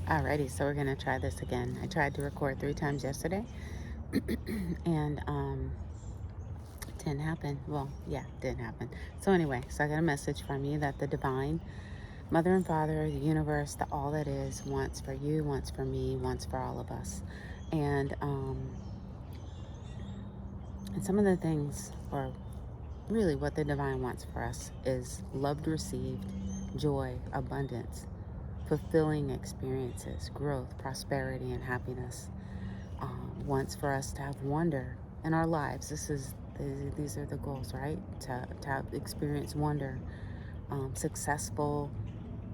Alrighty, so we're gonna try this again. I tried to record 3 times yesterday, and didn't happen. Well, yeah, didn't happen. So anyway, so I got a message from you that the divine mother and father, the universe, the all that is, wants for you, wants for me, wants for all of us, and some of the things, or really what the divine wants for us, is loved, received, joy, abundance, fulfilling experiences, growth, prosperity, and happiness. Wants for us to have wonder in our lives. These are the goals, right? To have experience wonder, successful,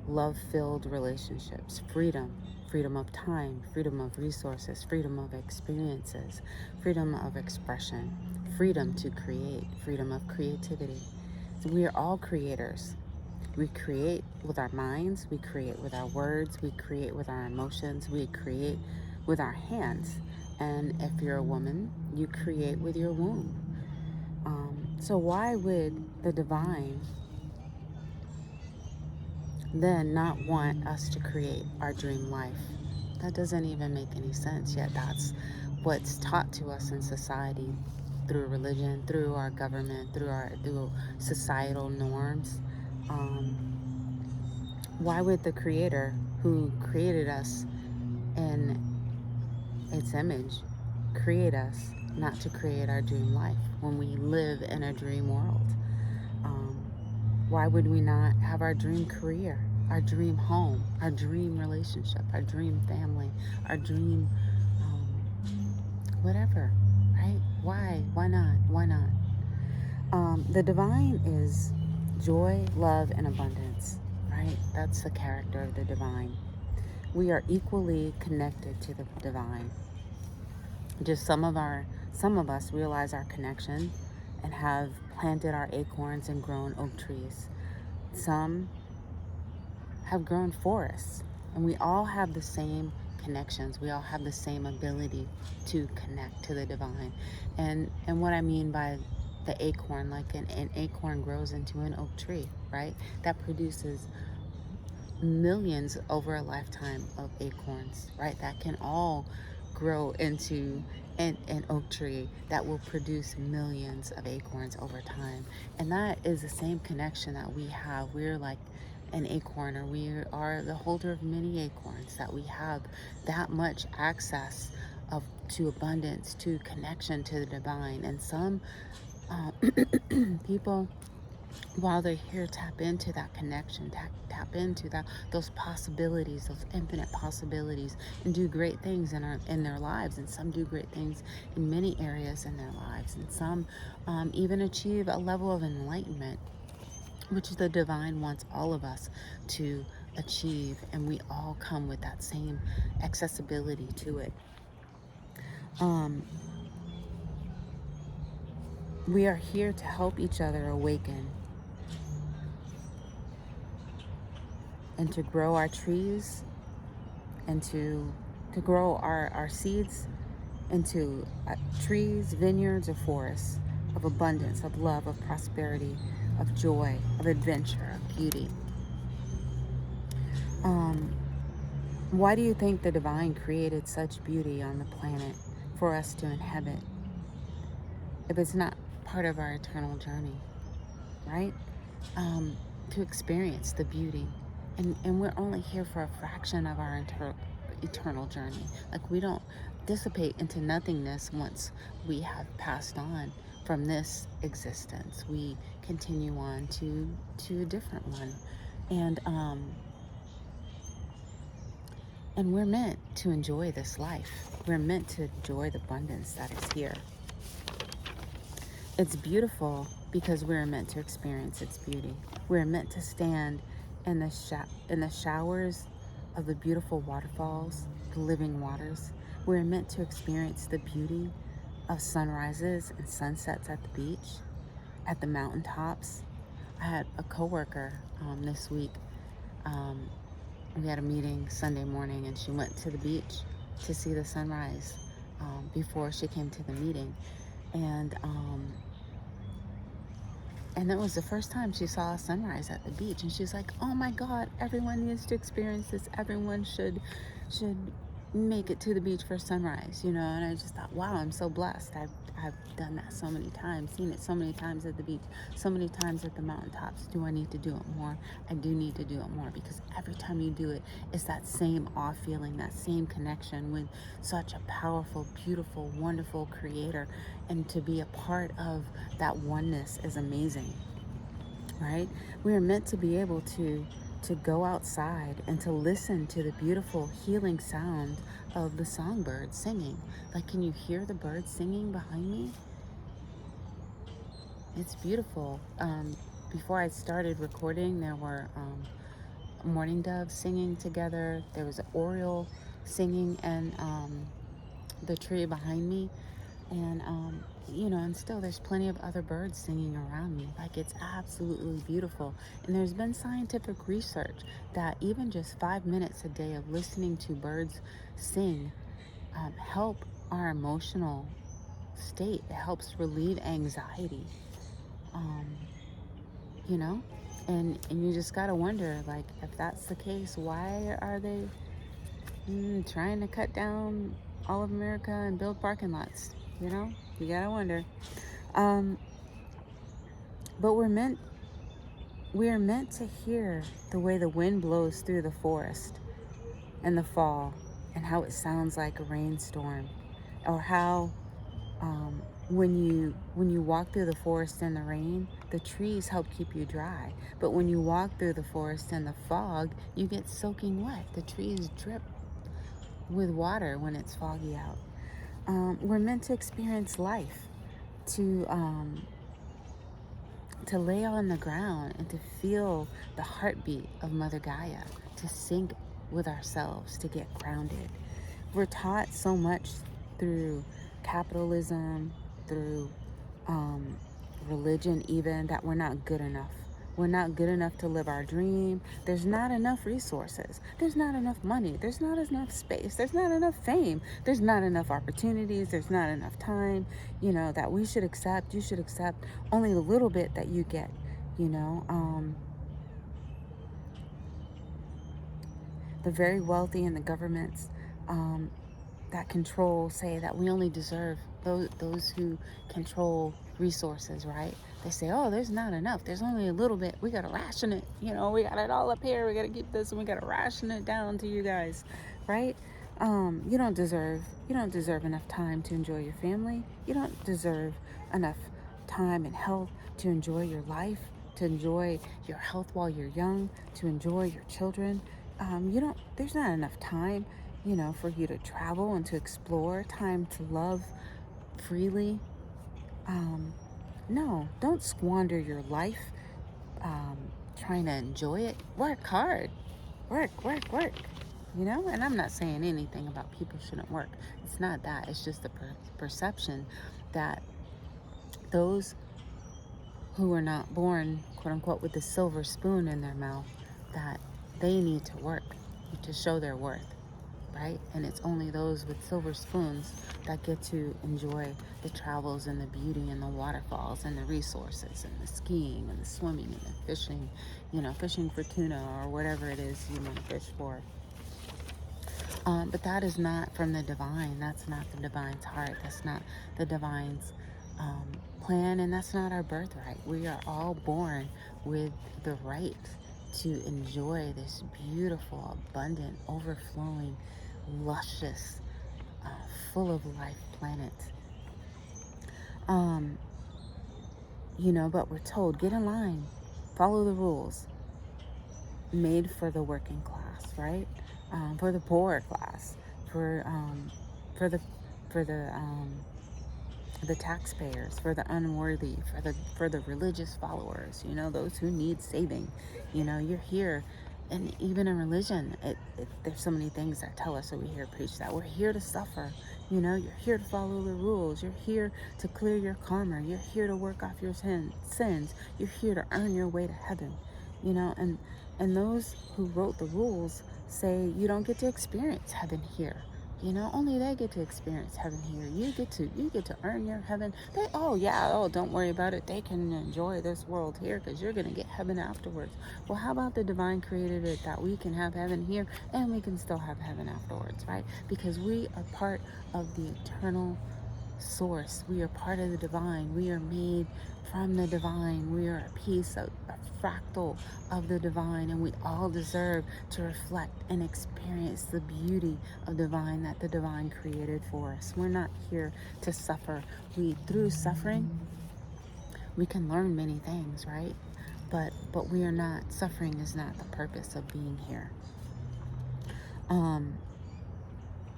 love-filled relationships, freedom of time, freedom of resources, freedom of experiences, freedom of expression, freedom to create, freedom of creativity. So we are all creators. We create with our minds, we create with our words, we create with our emotions, we create with our hands. And if you're a woman, you create with your womb. So why would the divine then not want us to create our dream life? That doesn't even make any sense, yet that's what's taught to us in society, through religion, through our government, through societal norms. Why would the creator who created us in its image create us not to create our dream life when we live in a dream world? Why would we not have our dream career, our dream home, our dream relationship, our dream family, our dream whatever, right? Why not? Why not? The divine is joy, love, and abundance, right? That's the character of the divine. We are equally connected to the divine. Just some of us realize our connection and have planted our acorns and grown oak trees. Some have grown forests, and we all have the same connections. We all have the same ability to connect to the divine. And what I mean by the acorn, like an acorn grows into an oak tree, right? That produces millions over a lifetime of acorns, right? That can all grow into an oak tree that will produce millions of acorns over time. And that is the same connection that we have. We're like an acorn, or we are the holder of many acorns, that we have that much access of to abundance, to connection to the divine. And some uh, people, while they're here, tap into that connection, tap into those possibilities, those infinite possibilities, and do great things in their lives. And some do great things in many areas in their lives, and some even achieve a level of enlightenment, which the divine wants all of us to achieve. And we all come with that same accessibility to it. um, we are here to help each other awaken and to grow our trees, and to grow our seeds into trees, vineyards, or forests of abundance, of love, of prosperity, of joy, of adventure, of beauty. Um, why do you think the divine created such beauty on the planet for us to inhabit if it's not part of our eternal journey, right? Um, to experience the beauty. And we're only here for a fraction of our eternal journey. Like, we don't dissipate into nothingness once we have passed on from this existence. We continue on to a different one. And and we're meant to enjoy this life. We're meant to enjoy the abundance that is here. It's beautiful because we're meant to experience its beauty. We're meant to stand in the showers of the beautiful waterfalls, the living waters. We're meant to experience the beauty of sunrises and sunsets at the beach, at the mountaintops. I had a coworker this week. Um, we had a meeting Sunday morning, and she went to the beach to see the sunrise before she came to the meeting. And and that was the first time she saw a sunrise at the beach. And she's like, oh my God, everyone needs to experience this. Everyone should make it to the beach for sunrise, and I just thought, wow, I'm so blessed. I've done that so many times, seen it so many times at the beach, so many times at the mountaintops. Do I need to do it more? I do need to do it more, because every time you do it, it's that same awe feeling, that same connection with such a powerful, beautiful, wonderful creator. And to be a part of that oneness is amazing, right? We are meant to be able to go outside and to listen to the beautiful healing sound of the songbirds singing. Like, can you hear the birds singing behind me? It's beautiful. Before I started recording, there were mourning doves singing together. There was an oriole singing, and the tree behind me. And and still there's plenty of other birds singing around me. Like, it's absolutely beautiful. And there's been scientific research that even just 5 minutes a day of listening to birds sing help our emotional state. It helps relieve anxiety. um, you know and you just gotta wonder, like, if that's the case, why are they trying to cut down all of America and build parking lots? You gotta wonder. Um, but we are meant to hear the way the wind blows through the forest in the fall, and how it sounds like a rainstorm, or how when you walk through the forest in the rain, the trees help keep you dry. But when you walk through the forest in the fog, you get soaking wet. The trees drip with water when it's foggy out. We're meant to experience life, to lay on the ground and to feel the heartbeat of Mother Gaia, to sync with ourselves, to get grounded. We're taught so much through capitalism, through religion even, that we're not good enough. We're not good enough to live our dream. There's not enough resources. There's not enough money. There's not enough space. There's not enough fame. There's not enough opportunities. There's not enough time, that we should accept. You should accept only the little bit that you get, you know. The very wealthy and the governments that control say that we only deserve, those who control resources, right? They say, oh, there's not enough. There's only a little bit. We got to ration it. We got it all up here. We got to keep this, and we got to ration it down to you guys, right? You don't deserve enough time to enjoy your family. You don't deserve enough time and health to enjoy your life, to enjoy your health while you're young, to enjoy your children. There's not enough time, for you to travel and to explore, time to love freely. No, don't squander your life trying to enjoy it. Work hard. Work. And I'm not saying anything about people shouldn't work. It's not that. It's just the perception that those who are not born, quote unquote, with the silver spoon in their mouth, that they need to work to show their worth, right? And it's only those with silver spoons that get to enjoy the travels and the beauty and the waterfalls and the resources and the skiing and the swimming and the fishing, fishing for tuna or whatever it is you want to fish for. But that is not from the divine. That's not the divine's heart. That's not the divine's plan, and that's not our birthright. We are all born with the right to enjoy this beautiful, abundant, overflowing, luscious, full of life planet. But we're told, get in line, follow the rules, made for the working class, right? For the poor class, for the taxpayers, for the unworthy, for the religious followers, those who need saving. You're here. And even in religion, there's so many things that tell us, so we hear preach that we're here to suffer. You're here to follow the rules. You're here to clear your karma. You're here to work off your sins. You're here to earn your way to heaven. And those who wrote the rules say you don't get to experience heaven here. only they get to experience heaven here. You get to earn your heaven. Don't worry about it. They can enjoy this world here because you're going to get heaven afterwards. Well, how about the divine created it that we can have heaven here and we can still have heaven afterwards, right? Because we are part of the eternal source. We are part of the divine. We are made from the divine. We are a piece, a fractal of the divine, and we all deserve to reflect and experience the beauty of divine that the divine created for us. We're not here to suffer. Through suffering, we can learn many things, right? But we are not, suffering is not the purpose of being here.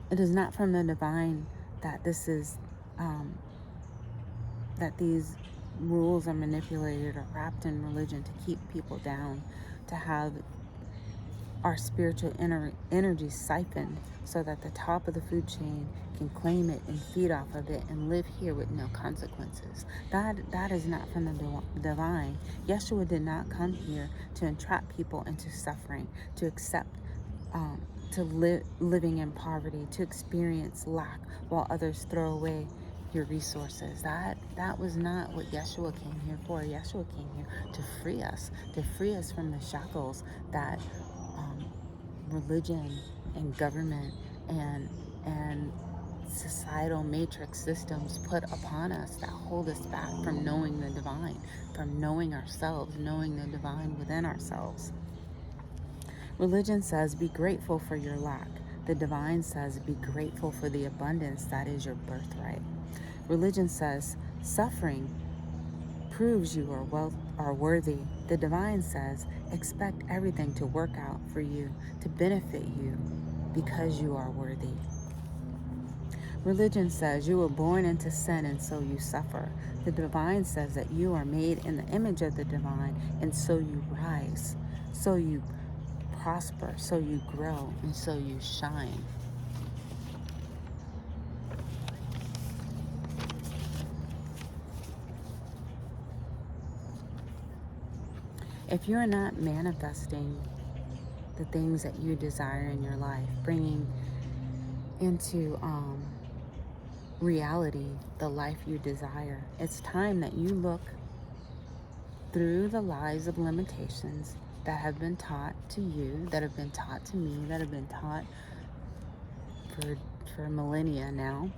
It is not from the divine that this is that these rules are manipulated or wrapped in religion to keep people down, to have our spiritual energy siphoned so that the top of the food chain can claim it and feed off of it and live here with no consequences. That is not from the divine. Yeshua did not come here to entrap people into suffering, to accept to living in poverty, to experience lack while others throw away your resources. That was not what Yeshua came here for. Yeshua came here to free us from the shackles that religion and government and societal matrix systems put upon us that hold us back from knowing the divine, from knowing ourselves, knowing the divine within ourselves. Religion says, be grateful for your lack. The divine says, be grateful for the abundance that is your birthright. Religion says, suffering proves you are worthy. The divine says, expect everything to work out for you, to benefit you, because you are worthy. Religion says you were born into sin and so you suffer. The divine says that you are made in the image of the divine and so you rise, so you prosper, so you grow, and so you shine. If you're not manifesting the things that you desire in your life, bringing into reality the life you desire, it's time that you look through the lies of limitations that have been taught to you, that have been taught to me, that have been taught for millennia now,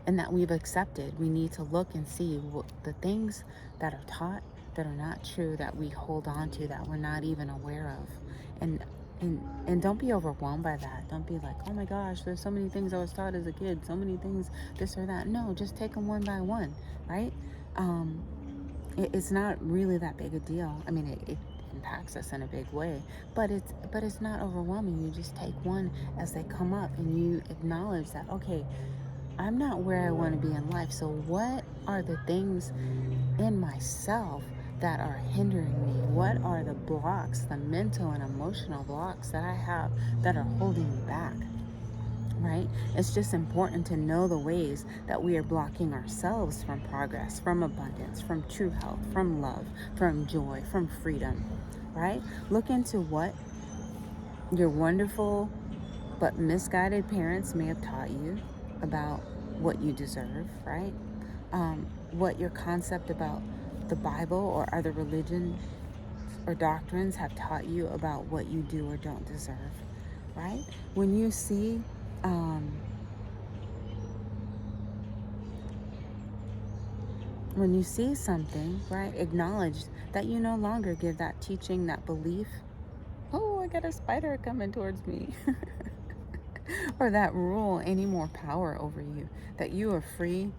and that we've accepted. We need to look and see what the things that are taught that are not true, that we hold on to, that we're not even aware of. And don't be overwhelmed by that. Don't be like, oh my gosh, there's so many things I was taught as a kid, so many things, this or that. No, just take them one by one, right? It's not really that big a deal. I mean, it impacts us in a big way, but it's not overwhelming. You just take one as they come up, and you acknowledge that, okay, I'm not where I want to be in life. So what are the things in myself that are hindering me? What are the blocks, the mental and emotional blocks that I have that are holding me back? Right? It's just important to know the ways that we are blocking ourselves from progress, from abundance, from true health, from love, from joy, from freedom, right? Look into what your wonderful but misguided parents may have taught you about what you deserve, right? What your concept about the Bible or other religion or doctrines have taught you about what you do or don't deserve, right? When you see something, right, acknowledge that you no longer give that teaching, that belief, oh, I got a spider coming towards me, or that rule any more power over you, that you are free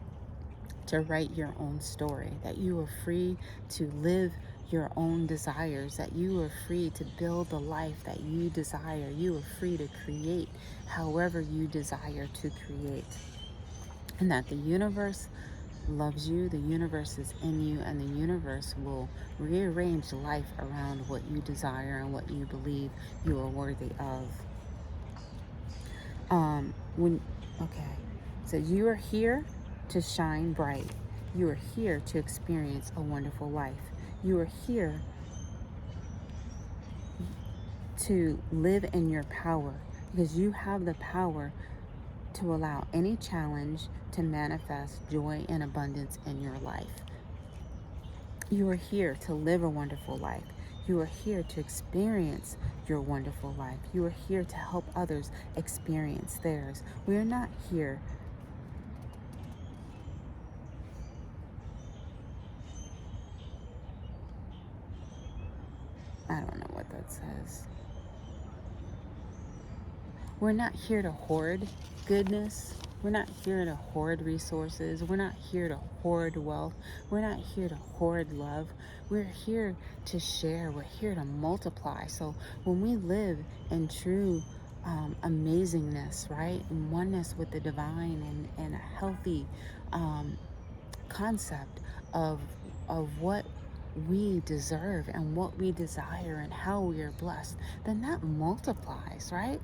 to write your own story, that you are free to live your own desires, that you are free to build the life that you desire. You are free to create however you desire to create. And that the universe loves you, the universe is in you, and the universe will rearrange life around what you desire and what you believe you are worthy of. So you are here to shine bright. You are here to experience a wonderful life. You are here to live in your power, because you have the power to allow any challenge to manifest joy and abundance in your life. You are here to live a wonderful life. You are here to experience your wonderful life. You are here to help others experience theirs. We are not here I don't know what that says. We're not here to hoard goodness. We're not here to hoard resources. We're not here to hoard wealth. We're not here to hoard love. We're here to share. We're here to multiply. So when we live in true amazingness, right, in oneness with the divine, and a healthy concept of what we deserve and what we desire and how we are blessed, then that multiplies, right?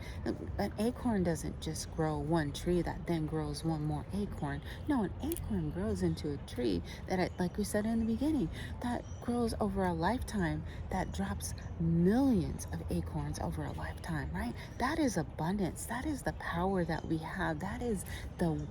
An acorn doesn't just grow one tree that then grows one more acorn. No, an acorn grows into a tree that, like we said in the beginning, that grows over a lifetime, that drops millions of acorns over a lifetime, right? That is abundance. That is the power that we have. That is the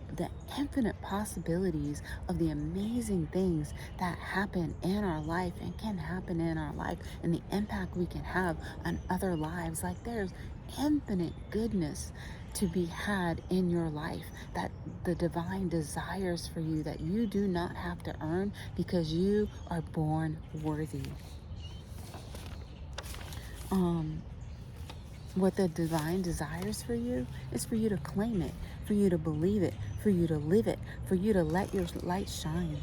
infinite possibilities of the amazing things that happen in our life and can happen in our life, and the impact we can have on other lives. Like, there's infinite goodness to be had in your life that the divine desires for you, that you do not have to earn, because you are born worthy. What the divine desires for you is for you to claim it, for you to believe it, for you to live it, for you to let your light shine.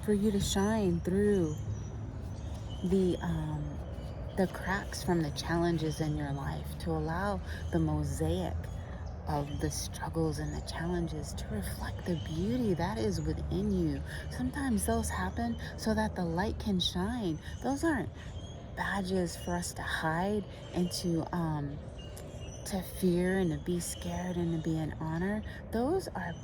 For you to shine through the cracks from the challenges in your life, to allow the mosaic of the struggles and the challenges to reflect the beauty that is within you. Sometimes those happen so that the light can shine. Those aren't badges for us to hide and to fear and to be scared and to be in honor. Those are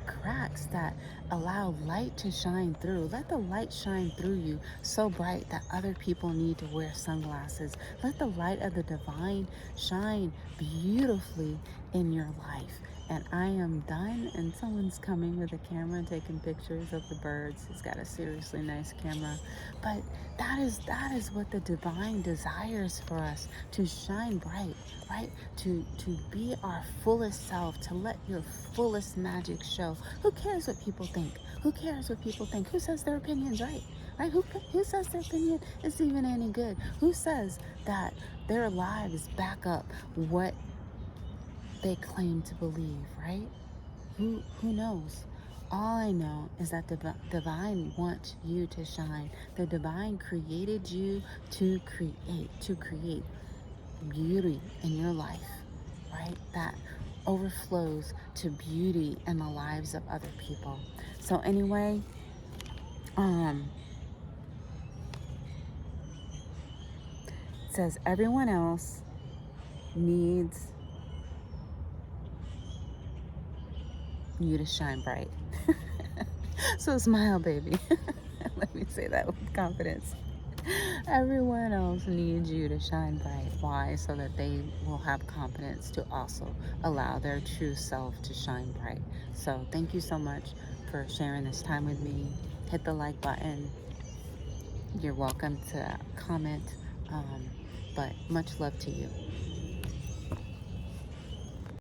cracks that allow light to shine through. Let the light shine through you so bright that other people need to wear sunglasses. Let the light of the divine shine beautifully in your life. And I am done, and someone's coming with a camera taking pictures of the birds. He's got a seriously nice camera. But that is what the divine desires for us, to shine bright, right? To be our fullest self, to let your fullest magic show. Who cares what people think? Who cares what people think? Who says their opinion's right? Right? Who says their opinion is even any good? Who says that their lives back up what they claim to believe, right? Who knows? All I know is that the divine wants you to shine. The divine created you to create beauty in your life, right? That overflows to beauty in the lives of other people. So anyway, it says everyone else needs you to shine bright. So smile, baby. Let me say that with confidence. Everyone else needs you to shine bright. Why? So that they will have confidence to also allow their true self to shine bright. So thank you so much for sharing this time with me. Hit the like button. You're welcome to comment. But much love to you.